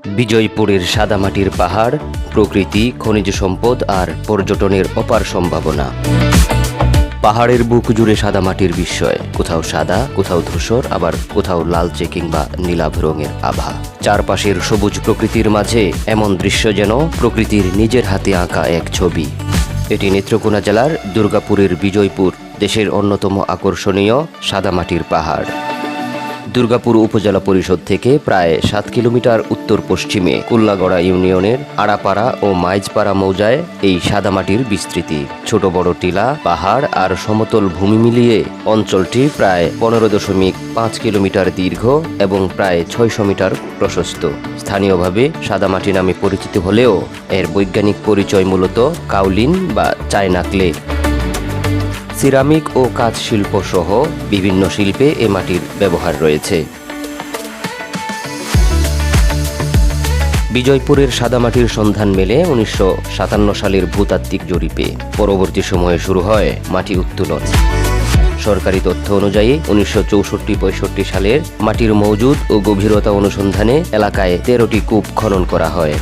বিজয়পুরের সাদামাটির পাহাড়, প্রকৃতি, খনিজ সম্পদ আর পর্যটনের অপার সম্ভাবনা। পাহাড়ের বুক জুড়ে সাদামাটির বিস্ময়, কোথাও সাদা, কোথাও ধূসর, আবার কোথাও লালচে কিংবা নীলাভ রঙের আভা। চারপাশের সবুজ প্রকৃতির মাঝে এমন দৃশ্য যেন প্রকৃতির নিজের হাতে আঁকা এক ছবি। এটি নেত্রকোনা জেলার দুর্গাপুরের বিজয়পুর, দেশের অন্যতম আকর্ষণীয় সাদামাটির পাহাড়। দুর্গাপুর উপজেলা পরিষদ থেকে প্রায় 7 কিলোমিটার উত্তর পশ্চিমে কুল্লাগড়া ইউনিয়নের আড়াপাড়া ও মাইজপাড়া মৌজায় এই সাদামাটির বিস্তৃতি। ছোট বড় টিলা, পাহাড় আর সমতল ভূমি মিলিয়ে অঞ্চলটি প্রায় 15.5 কিলোমিটার দীর্ঘ এবং প্রায় 600 মিটার প্রশস্ত। স্থানীয়ভাবে সাদামাটি নামে পরিচিত হলেও এর বৈজ্ঞানিক পরিচয় মূলত কাউলিন বা চায়না ক্লে। সিরামিক ও কাঁচ শিল্প সহ বিভিন্ন শিল্পে এ মাটির ব্যবহার রয়েছে। বিজয়পুরের সাদামাটির সন্ধান মেলে 1957 সালের ভূতাত্ত্বিক জরিপে। পরবর্তী সময়ে শুরু হয় মাটি উত্তোলন। সরকারি তথ্য অনুযায়ী 1964-65 সালের মাটির মজুদ ও গভীরতা অনুসন্ধানে এলাকায় 13টি কূপ খনন করা হয়।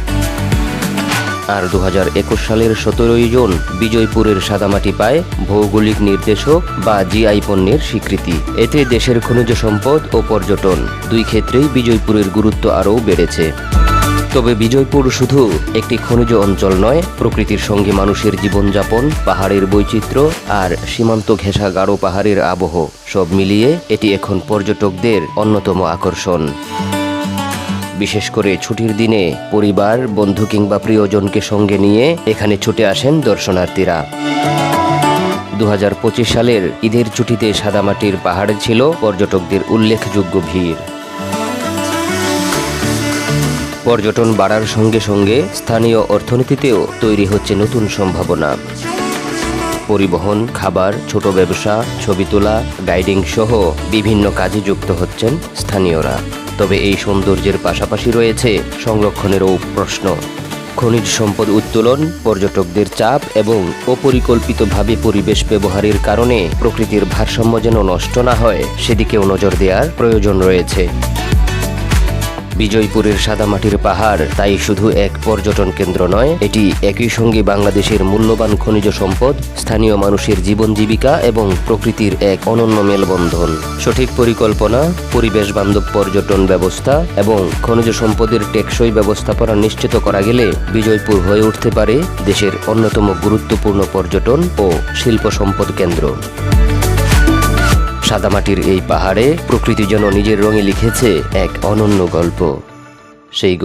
আর 2021 সালের 17 জুন বিজয়পুরের সাদামাটি পায় ভৌগোলিক নির্দেশক বা জিআই পণ্যের স্বীকৃতি। এতে দেশের খনিজ সম্পদ ও পর্যটন দুই ক্ষেত্রেই বিজয়পুরের গুরুত্ব আরও বেড়েছে। তবে বিজয়পুর শুধু একটি খনিজ অঞ্চল নয়, প্রকৃতির সঙ্গে মানুষের জীবনযাপন, পাহাড়ের বৈচিত্র্য আর সীমান্ত ঘেঁষা গাঢ় পাহাড়ের আবহ, সব মিলিয়ে এটি এখন পর্যটকদের অন্যতম আকর্ষণ। বিশেষ করে ছুটির দিনে পরিবার, বন্ধু কিংবা প্রিয়জনকে সঙ্গে নিয়ে এখানে ছুটে আসেন দর্শনার্থীরা। 2025 সালের ঈদের ছুটিতে সাদামাটির পাহাড়ে ছিল পর্যটকদের উল্লেখযোগ্য ভিড়। পর্যটন বাড়ার সঙ্গে সঙ্গে স্থানীয় অর্থনীতিতেও তৈরি হচ্ছে নতুন সম্ভাবনা। পরিবহন, খাবার, ছোট ব্যবসা, ছবি তোলা, গাইডিং সহ বিভিন্ন কাজে যুক্ত হচ্ছেন স্থানীয়রা। তবে এই সৌন্দর্যের পাশাপাশি রয়েছে সংরক্ষণেরও প্রশ্ন। খনিজ সম্পদ উত্তোলন, পর্যটকদের চাপ এবং অপরিকল্পিতভাবে পরিবেশ ব্যবহারের কারণে প্রকৃতির ভারসাম্য যেন নষ্ট না হয়, সেদিকেও নজর দেওয়ার প্রয়োজন রয়েছে। বিজয়পুরের সাদামাটির পাহাড় তাই শুধু এক পর্যটন কেন্দ্র নয়, এটি একই সঙ্গে বাংলাদেশের মূল্যবান খনিজ সম্পদ, স্থানীয় মানুষের জীবন জীবিকা এবং প্রকৃতির এক অনন্য মেলবন্ধন। সঠিক পরিকল্পনা, পরিবেশ বান্ধব পর্যটন ব্যবস্থা এবং খনিজ সম্পদের টেকসই ব্যবস্থাপনা নিশ্চিত করা গেলে বিজয়পুর হয়ে উঠতে পারে দেশের অন্যতম গুরুত্বপূর্ণ পর্যটন ও শিল্প সম্পদ কেন্দ্র। সাদামাটির এই পাহাড়ে প্রকৃতি যেন নিজের রঙে লিখেছে এক অনন্য গল্প। সেই